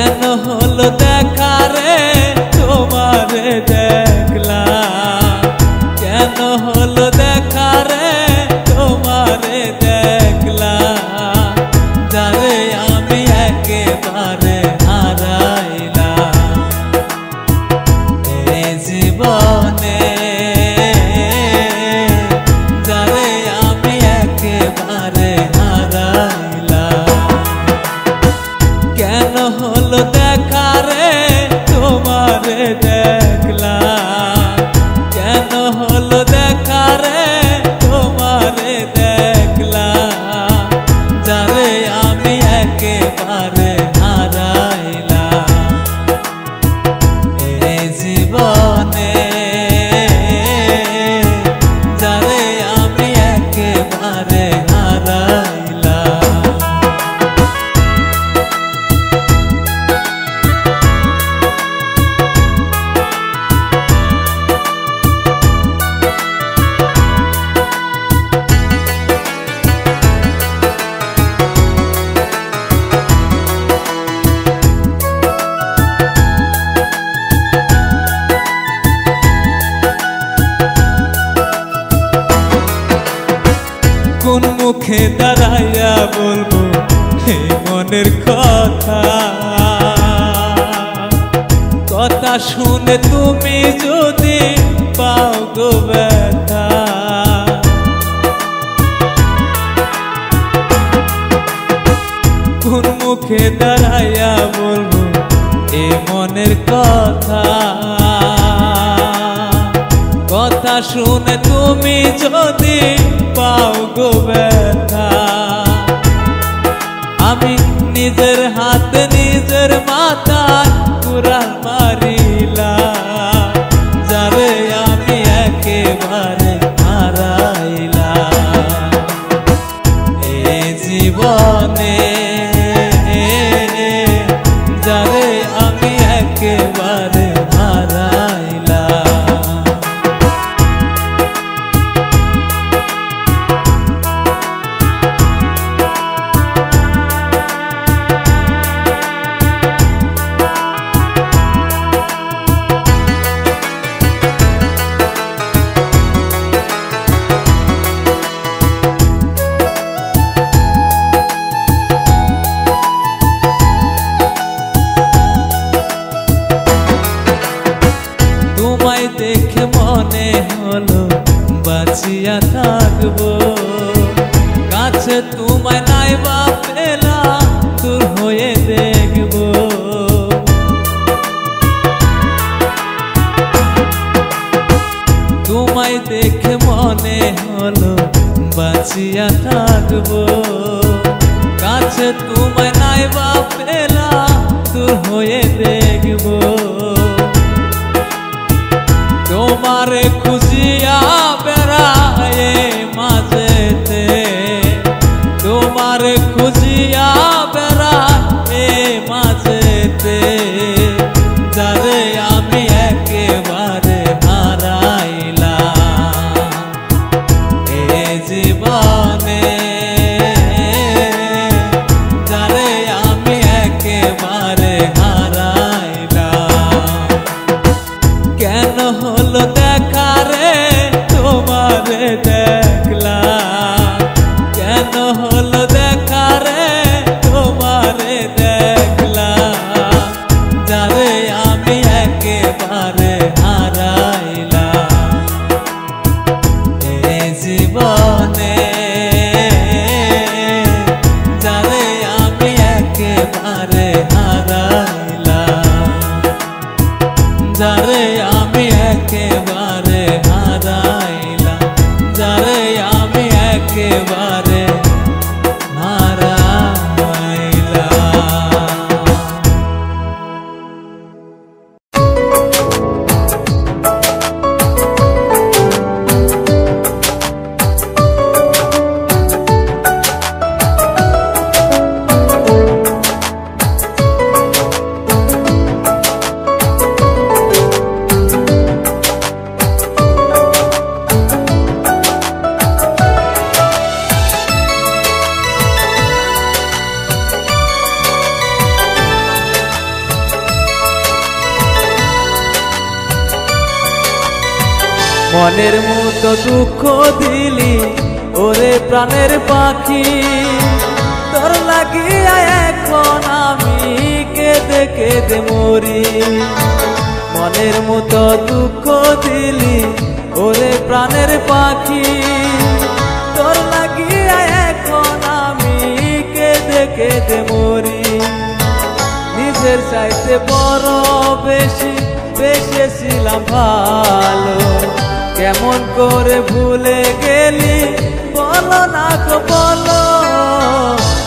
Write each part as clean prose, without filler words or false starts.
কেন হলো দেখা রে তোমারে দেখলাম, কেন হলো দেখা রে তোমারে দেখলাম, যারে আমি একেবারে হারাইলাম এই জীবনে, যারে আমি একেবারে হারাইলাম। কেন হলো দেখা রে তোমারে দেখলাম, কেন হলো দেখা রে তোমারে দেখলাম, যারে আমি একেবারে হারাইলাম এই জীবনে, যারে আমি একেবারে হারাইলাম। কোন মুখে দাঁড়াইয়া বলবো এই মনের কথা, কথা শুনে তুমি যদি পাও গো ব্যথা। কোন মুখে দাঁড়াইয়া বলবো এই মনের কথা, কথা শুনে তুমি যদি পাও গো ব্যথা। আমি নিজের হাতে নিজের মাথায় কুড়াল মারিলাম, যারে আমি একেবারে হারাইলাম এই জীবনে, যারে আমি একেবারে হারাইলাম। তোমায় দেখে মনে হলো বাঁচিয়া থাকবো, কাছে তোমায় নাইবা পেলাম দূর হয়ে দেখবো। তোমায় দেখে মনে হলো বাঁচিয়া থাকবো, কাছে তোমায় নাইবা পেলাম দূর হয়ে দেখবো। তোমারে খুঁজিয়া বেড়ায়ে মাঝেতে, তোমারে খুঁজিয়া বেড়ায়ে মাঝেতে, যারে আমি একেবারে হারাইলাম এই জীবনে, যারে আমি একেবারে হারাইলাম। কেন হলো দেখা রে তোমারে দেখলাম, কেন হলো দেখা রে তোমারে দেখলাম, যারে মনের মতো দুঃখ দিলি ওরে প্রাণের পাখি, তোর লাগিয়া এখন আমি কেঁদে কেঁদে মরি। মনের মতো দুঃখ দিলি ওরে প্রাণের পাখি, তোর লাগিয়া এখন আমি কেঁদে কেঁদে মরি। নিজের চাইতে বড় বেশি বেসেছিলাম ভালো, কেমন করে ভুলে গেলি বলো না গো বলো।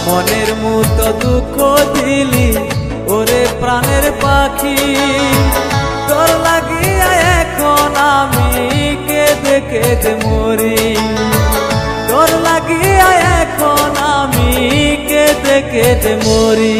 মনের মতো দুঃখ দিলি ওরে প্রাণের পাখি, তোর লাগিয়া এখন আমি কেঁদে কেঁদে মরি। তোর লাগিয়া এখন আমি কেঁদে কেঁদে মরি।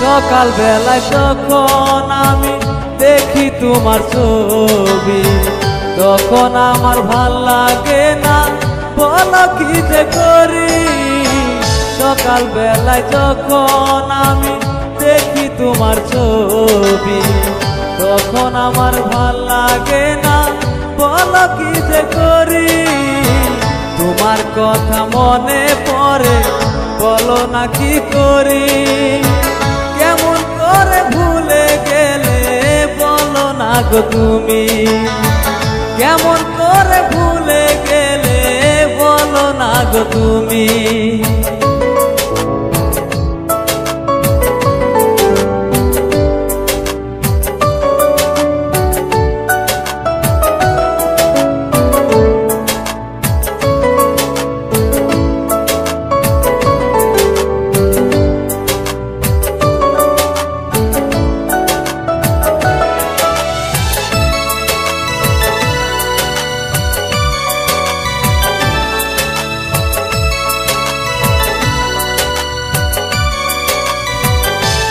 সকাল বেলায় যখন আমি দেখি তোমার ছবি, তখন আমার ভাল লাগে না বলো কি যে করি। সকাল বেলায় যখন আমি দেখি তোমার ছবি, তখন আমার ভাল লাগে না বলো কি যে করি। তোমার কথা মনে পড়ে বলো না কি করি। কেমন করে ভুলে গেলে বলো না গো তুমি, কেমন করে ভুলে গেলে বলো না গো তুমি।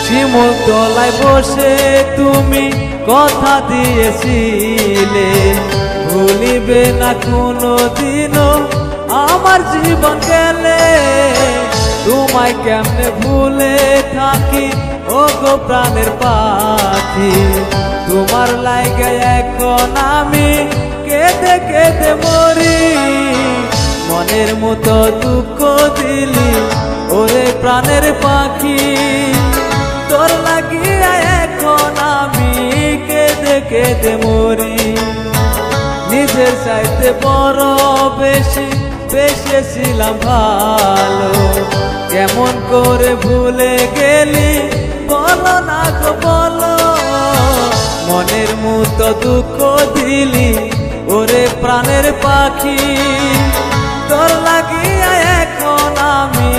শিমুল তলায় বসে তুমি কথা দিয়েছিলে, ভুলিবে না কোনো দিনও আমার জীবন গেলে। তোমায় কেমনে ভুলে থাকি ও গো প্রাণের পাখি, তোমার লাগে এখন আমি কেঁদে কেঁদে মরি। মনের মতো দুঃখ দিলি ওরে প্রাণের পাখি, তোর লাগিয়া এখন আমি কেঁদে কেঁদে মরি। নিজের চাইতে বড় বেশি বেসেছিলাম ভালো, কেমন করে ভুলে গেলি বলো না গো বলো। মনের মতো দুঃখ দিলি ওরে প্রাণের পাখি, তোর লাগিয়া এখন আমি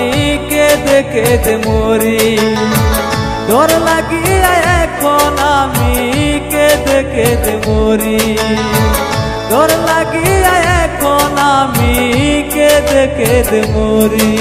কেঁদে কেঁদে মরি। তোর লাগিয়া এখন আমি কেঁদে কেঁদে মরি। তোর লাগিয়া এখন আমি কেঁদে কেঁদে মরি।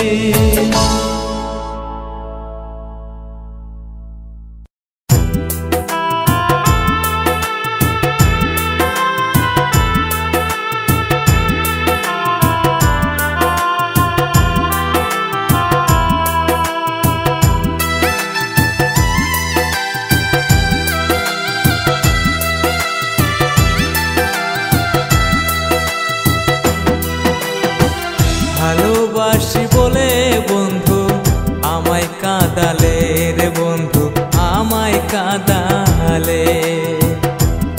ভালোবাসি বলে বন্ধু আমায় কাঁদালে রে বন্ধু, আমায় কাঁদালে।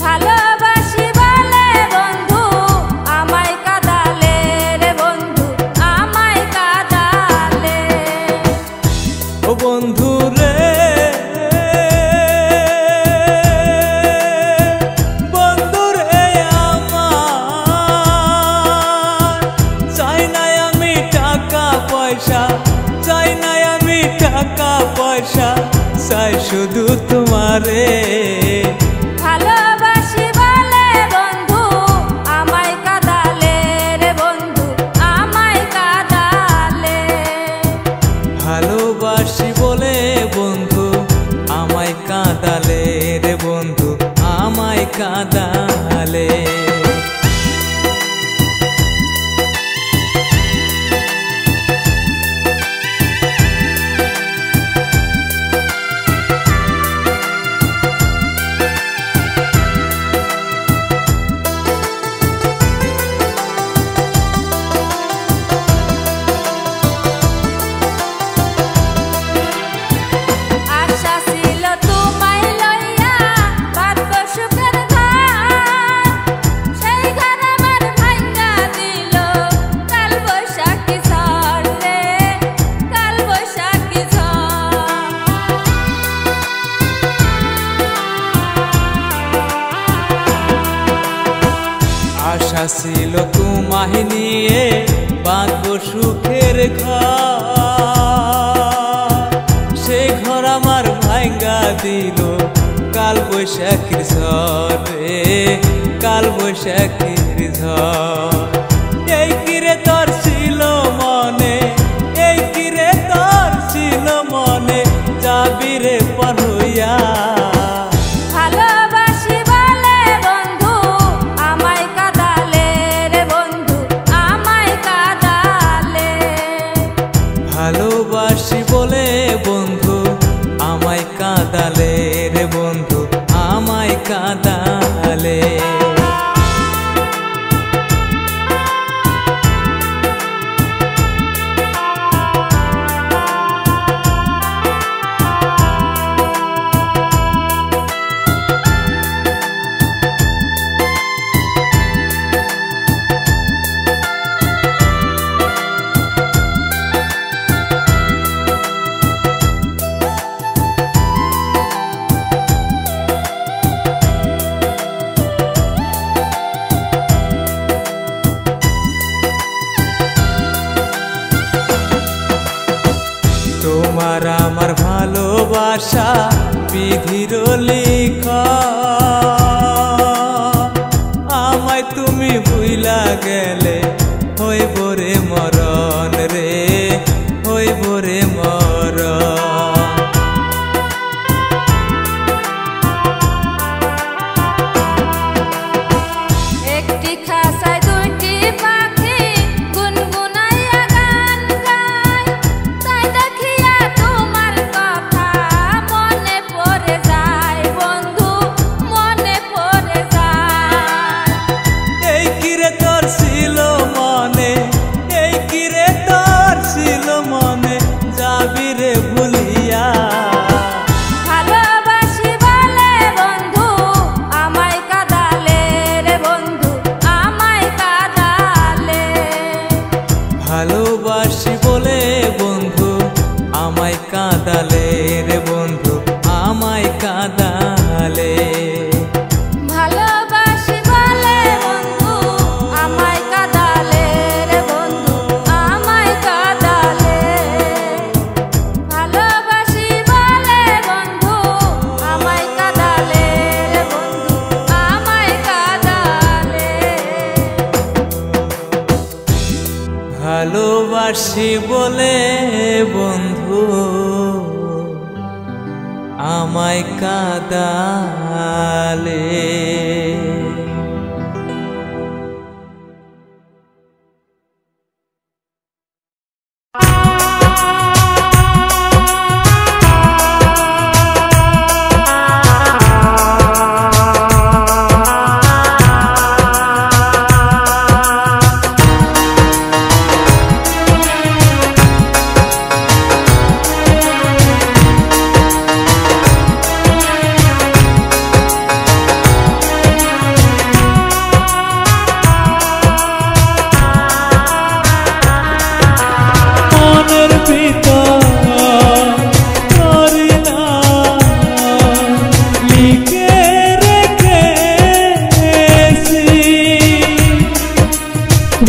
ভালোবাসি বলে বন্ধু আমায় কাঁদালে রে বন্ধু, আমায় কাঁদালে। ও বন্ধু রে বন্ধু রে আমার, চাই না আমি টাকা পয়সা, চাই না আমি টাকা পয়সা, চাই শুধু তোমারে। ভালোবাসি বলে বন্ধু আমায় কাঁদালে রে বন্ধু, আমায় কাঁদালে। ভালোবাসি বলে কাঁদালে। আশা ছিল তোমায় নিয়ে বাঁধবো সুখের ঘর, সেই ঘর আমার ভাঙ্গা দিল কাল বৈশাখীর ঝড়ে, কাল বৈশাখীর ঝড়। এই কিরে তোর ছিল মনে, এই কিরে তোর ছিল মনে, যাবি রে পর হইয়া। ভালোবাসি বলে বন্ধু আমায় কাঁদালে রে বন্ধু, আমায় কাঁদালে। তোমার আমার ভালোবাসা বিধির লেখা, আমায় তুমি ভুইলা গেলে হইব রে মরণ রে, হইব রে মরণ। একটি খাসায় দুইটি পাখি গুনগুনাইয়া গান গায়, তাই দেখিয়া তোমার কথা মনে পড়ে যায় বন্ধু, মনে পড়ে যায়। এই কিরে তোর ছিল মনে, এই কিরে তোর ছিল মনে, যাবি রে ভুলিয়া। ভালোবাসি বলে বন্ধু আমায় কাঁদালে রে বন্ধু, আমায় কাঁদালে। ভালোবাসি বলে বন্ধু আমায় কাঁদালে রে বন্ধু, আমায় কাঁদালে। ভালোবাসি বলে বন্ধু আমায় কাঁদালে রে বন্ধু, আমায় কাঁদালে। ভালোবাসি বলে বন্ধু আমায় কাঁদালে রে বন্ধু, আমায় কাঁদালে। ভালোবাসি বলে বন্ধু আমায় কাঁদালে।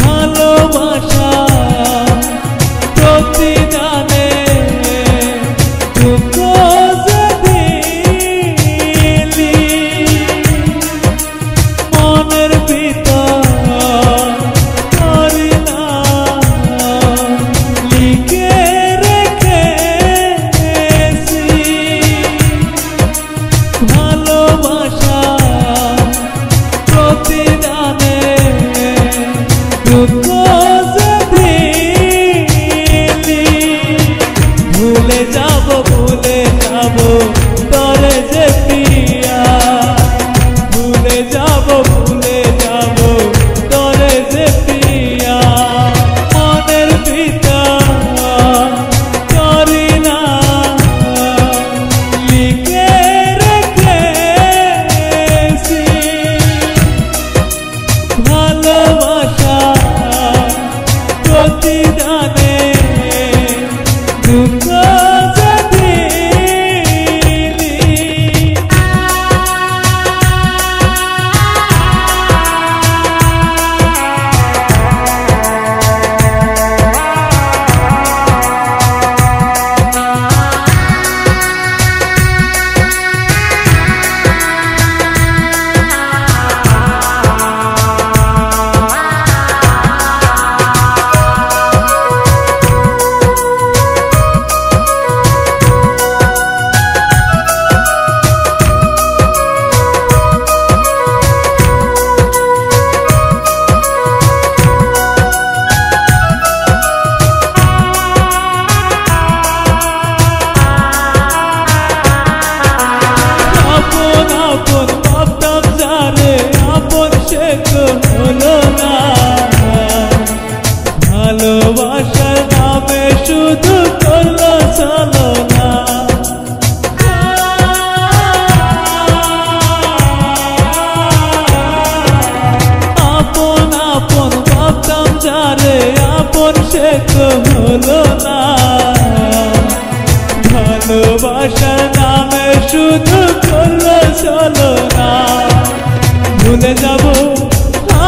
ভালোবাসা যে দিলি ভুলে যাব তরে যে প্রিয়া ভুলে যাব তরে যে প্রিয়া মনের ভিতর করি না লিখে রেখেছি ভালোবাসা প্রতিদানে দুঃখ ভালোবাসার নামে শুধু করলো চলো না আপন আপন ভাবতাম যারে আপন সে তো হলো না ভালোবাসার নামে শুধু করলো চলো না ভুলে যাব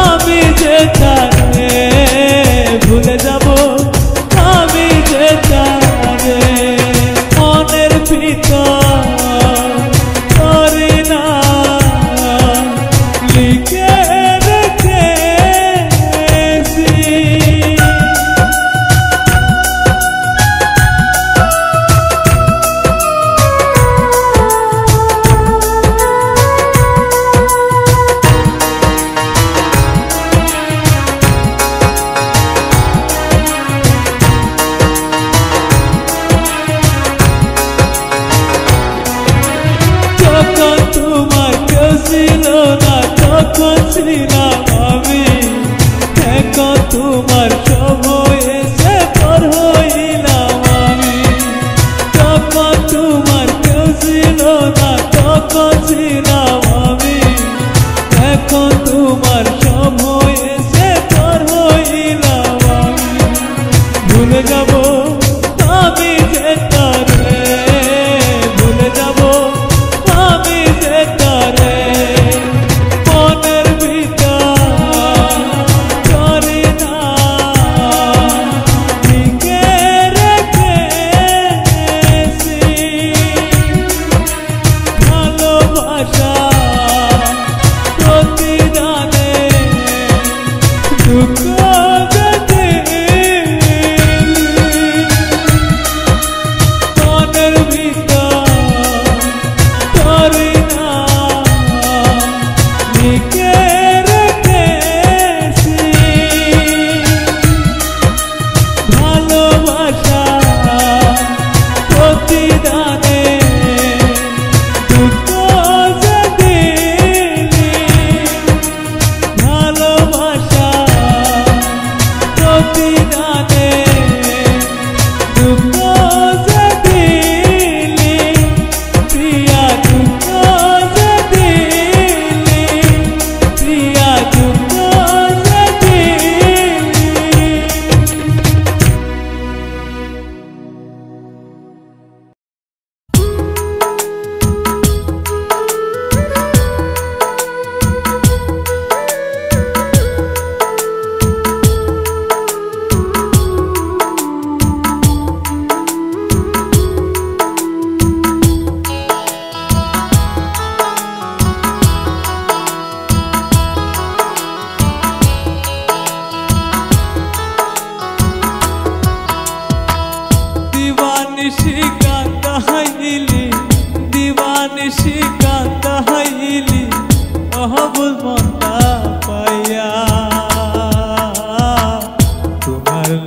আমি যে তারে ভুলে যাব আমি যে তারে মনের ভিতর করি না লিখে রেখেছি তখন ছিলাম আমি এখন তোমার সময় এসে পর হইলাম আমি তখন তোমার কেউ ছিল না তখন ছিলাম আমি এখন তোমার সময় এসে পর হইলাম আমি ভুলে যাব আমি যে তারে ভুলে যাব আমি যে তারে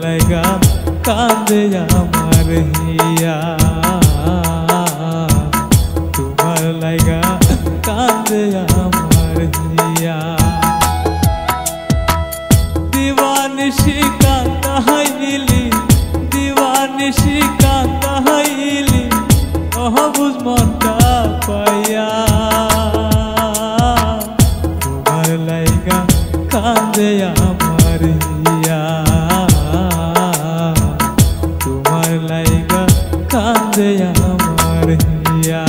लाइगा कांदे আমার হিয়া তোমার লাইগা কান্দে আমার হিয়া দিওয়ানিশি কান্দা হাইলি দিওয়ানিশি কান্দা হাইলি অহবুজ মনটা পাইয়া তোমার লাইগা কান্দে আমার হিয়া তোমার লাইগা কান্দে আমার হিয়া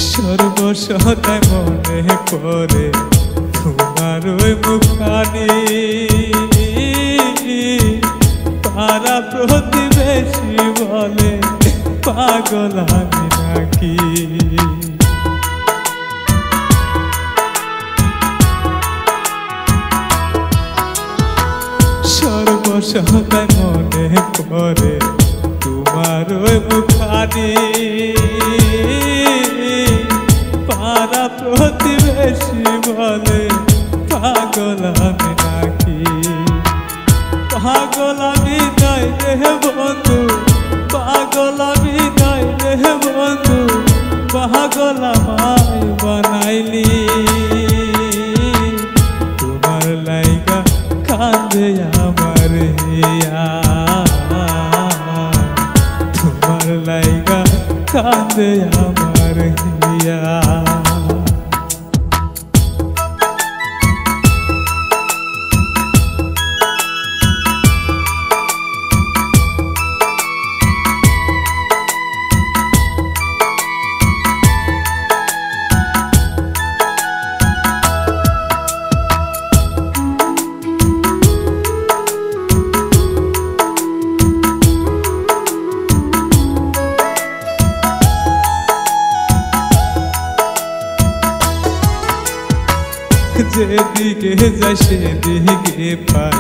সর্বসদায় মনে পড়ে তোমার ওই মুখানি পাড়া প্রতিবেশী বলে পাগল আমি নাকি সর্বসদায় মনে পড়ে তোমার ওই মুখানি পাড়া প্রতিবেশী বলে পাগল আমি নাকি পাগল আমি নাই রে বন্ধু পাগল আমি নাই রে বন্ধু পাগল আমায় বানাইলি তোমার লাইগা কান্দে আমার হিয়া তোমার লাইগা কান্দে আমার হিয়া যেদিকে যাই সেদিকে পাই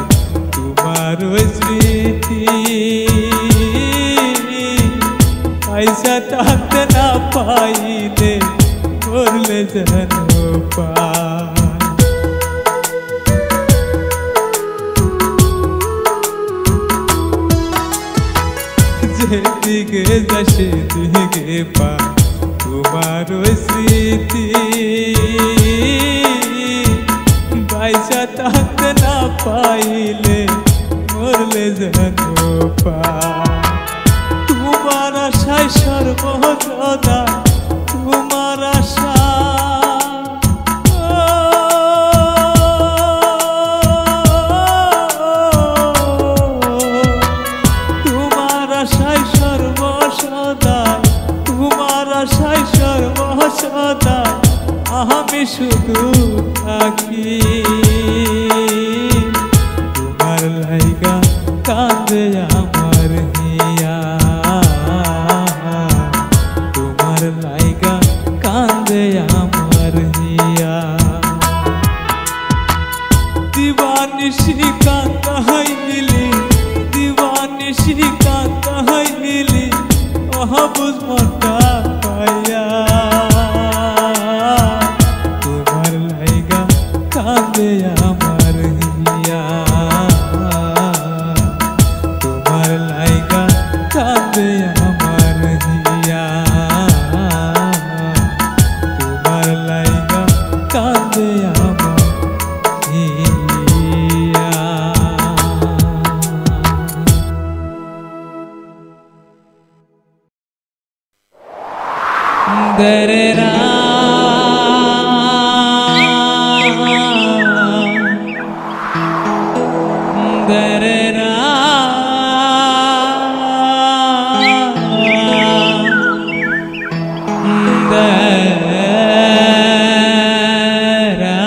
তোমার ওই স্মৃতি পয়সা থাকতে না পাইলে করলে যেন যেদিকে যাই সেদিকে পাই তোমার ওই স্মৃতি পয়সা থাকতে না পাইলে মরলে যেন তোমার আশায় সর্বদা তোমার আশা তোমার আশায় সর্বসদা তোমার আশায় সর্বসদা আমি শুধু থাকি তোমার লাইগা কান্দে আমার হিয়া তোমার লাইগা কান্দে আমার হিয়া দিওয়ানিশি কান্দা হাইলি দিওয়ানিশি কান্দা হাইলি অহবুজ মনটা পাইয়া কান্দে আমার হিয়া তোমার লাইগা কান্দে আমার হিয়া তোমার লাইগা কান্দে আমার হিয়া दरे रा ra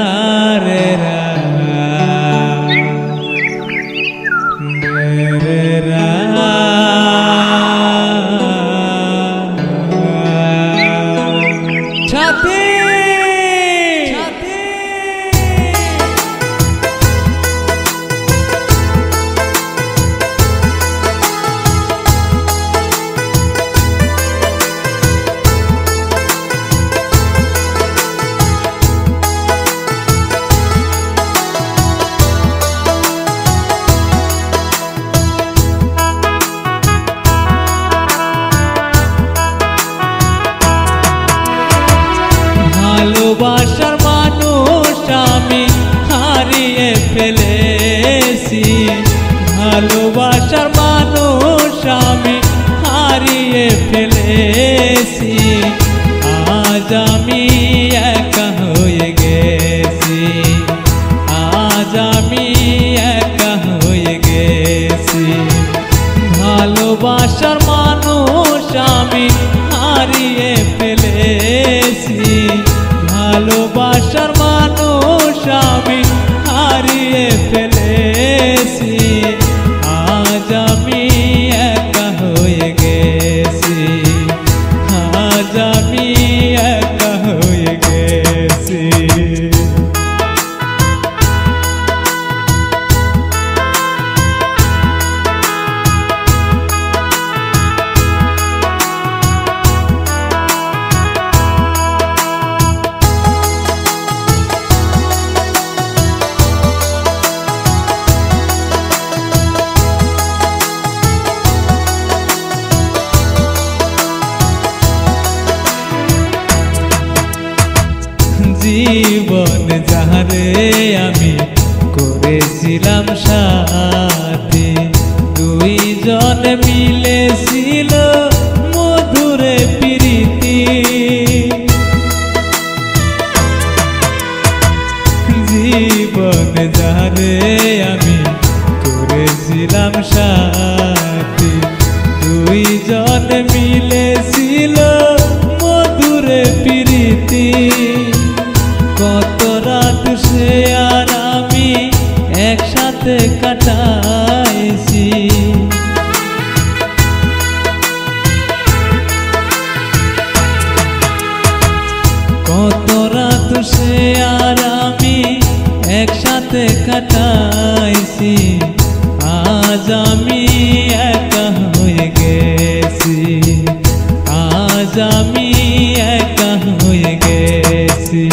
ফেলেছি, ভালোবাসার মানুষ আমি হারিয়ে ফেলেছি। আজ আমি একা হয়ে গেছি, আজ আমি একা হয়ে গেছি। ভালোবাসার মানুষ আমি হারিয়ে ফেলেছি, ভালোবাসার মানুষ আমি হারিয়ে ফেলেছি। আজ আমি একা হয়ে গেছি, আজ আমি একা হয়ে গেছি। জীবন যাহারে আমি করেছিলাম সাথী, দুইজন মিলেছিল মধুরে প্রীতি। জীবন যাহারে আমি করেছিলাম সাথী, দুইজন মিলেছিল মধুরে প্রীতি। কত রাত সে আর আমি একসাথে কাটাইছি, কত রাত সে আর আমি একসাথে কাটাইছি। আজ আমি একা হয়ে গেছি, আজ আমি একা হয়ে গেছি।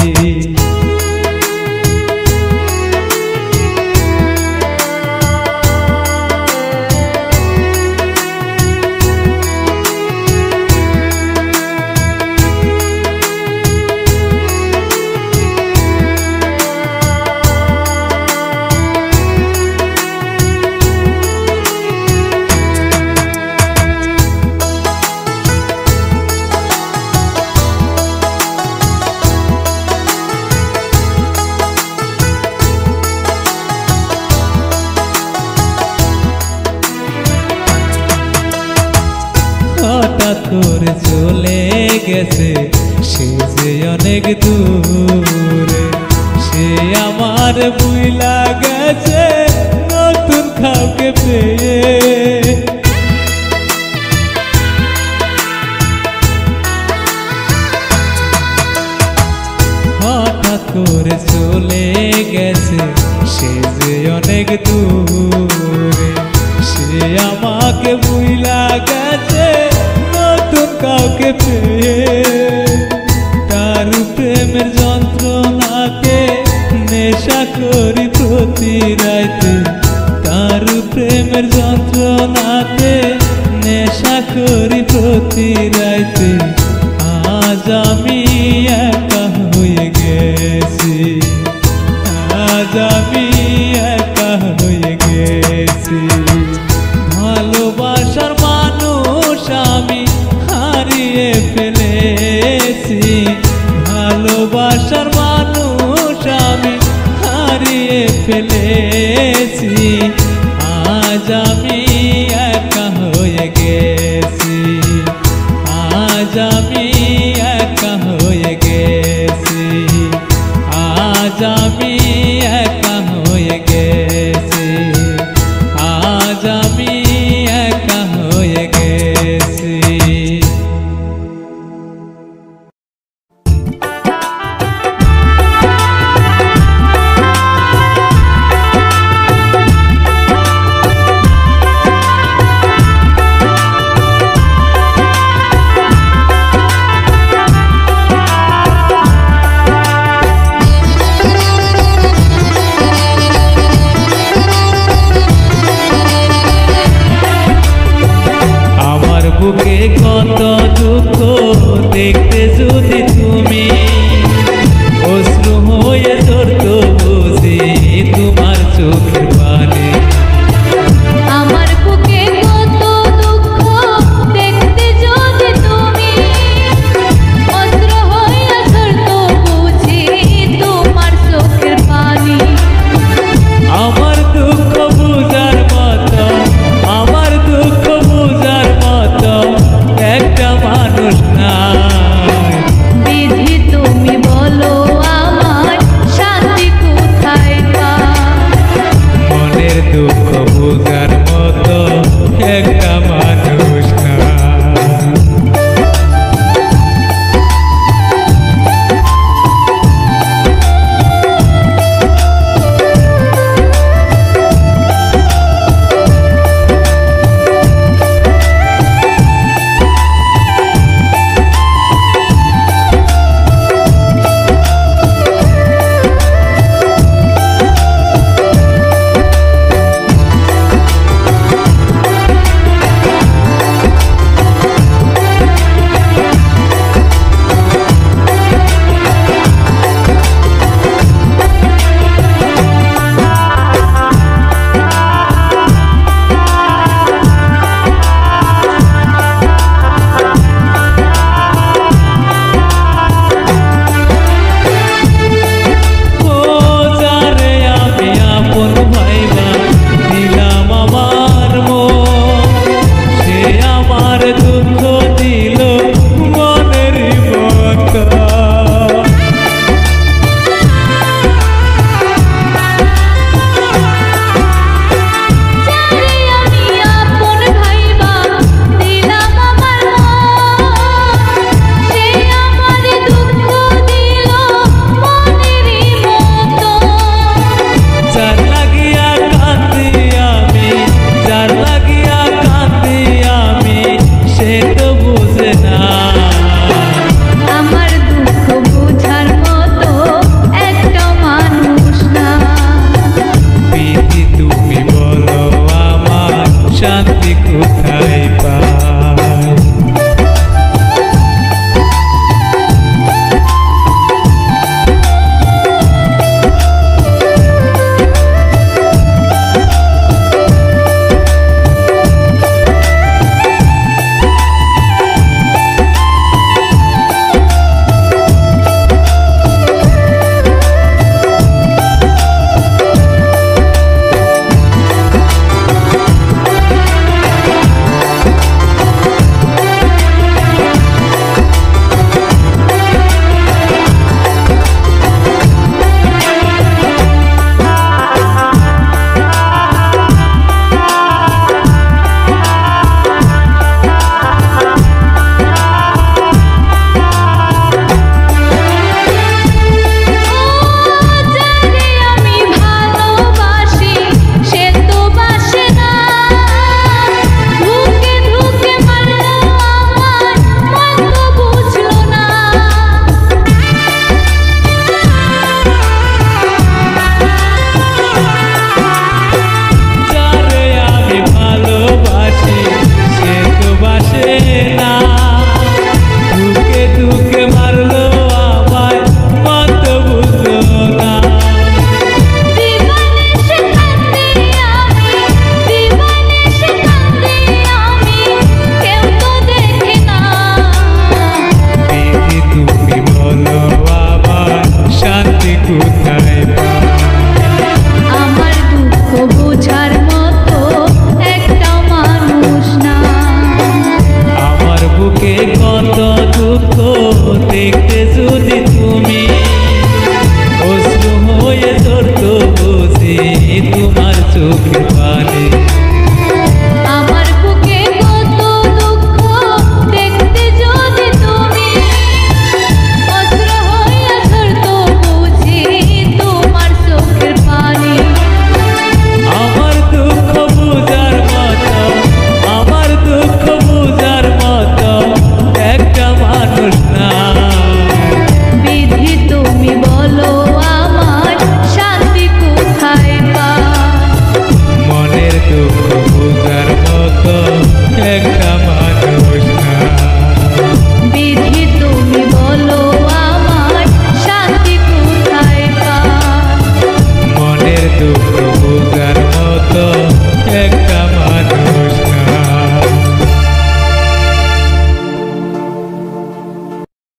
হঠাৎ করে চলে গেছে সে যে অনেক দূরে, সে আমার ভুইলা গেছে নতুন কাউকে পেয়ে। হঠাৎ করে চলে গেছে সে যে অনেক দূরে, সে আমাকে ভুইলা গেছে নতুন কাউকে পেয়ে। তার প্রেমের যন্ত্রণাকে নেশা করি প্রতি রাইতে, তার প্রেমের যন্ত্রণাতে নেশা করি প্রতি রাইতে। আজ আমি একা হয়ে গেছি, আজ আমি একা হয়ে গেছি। ভালোবাসার মানুষ আমি হারিয়ে ফেলেছি, ভালোবাসার মানুষ আমি হারিয়ে ফেলেছি। আজ আমি একা হয়ে গেছি, আজ আমি একা হয়ে গেছি, আজ আমি একা হয়ে গেছি, আজ আমি একা হয়ে গেছি। বুকে কত দুঃখ দেখতে যদি তুমি অশ্রু হয়ে ঝরতো বুঝি তোমার কোথায় পাই। আমার দুঃখ বোঝার মতো একটা মানুষ না। আমার বুকে কত দুঃখ দেখতে যদি তুমি অশ্রু হয়ে ঝরতো বুঝি তোমার চোখের পানি। আমার বুকে কত দুঃখ দেখতে যদি তুমি অশ্রু হইয়া ঝরতো বুঝি তোমার চোখের পানি। আমার দুঃখ বুঝার মতো, আমার দুঃখ বুঝার মতো একটা মানুষ না। বিধি তুমি বলো আমার শান্তি কোথায় পাই। মনের দুঃখ বুঝার মতো একটা মানুষ না। বিধি তুমি বলো আমার শান্তি কোথায় পাই। মনের দুঃখ বুঝার মতো একটা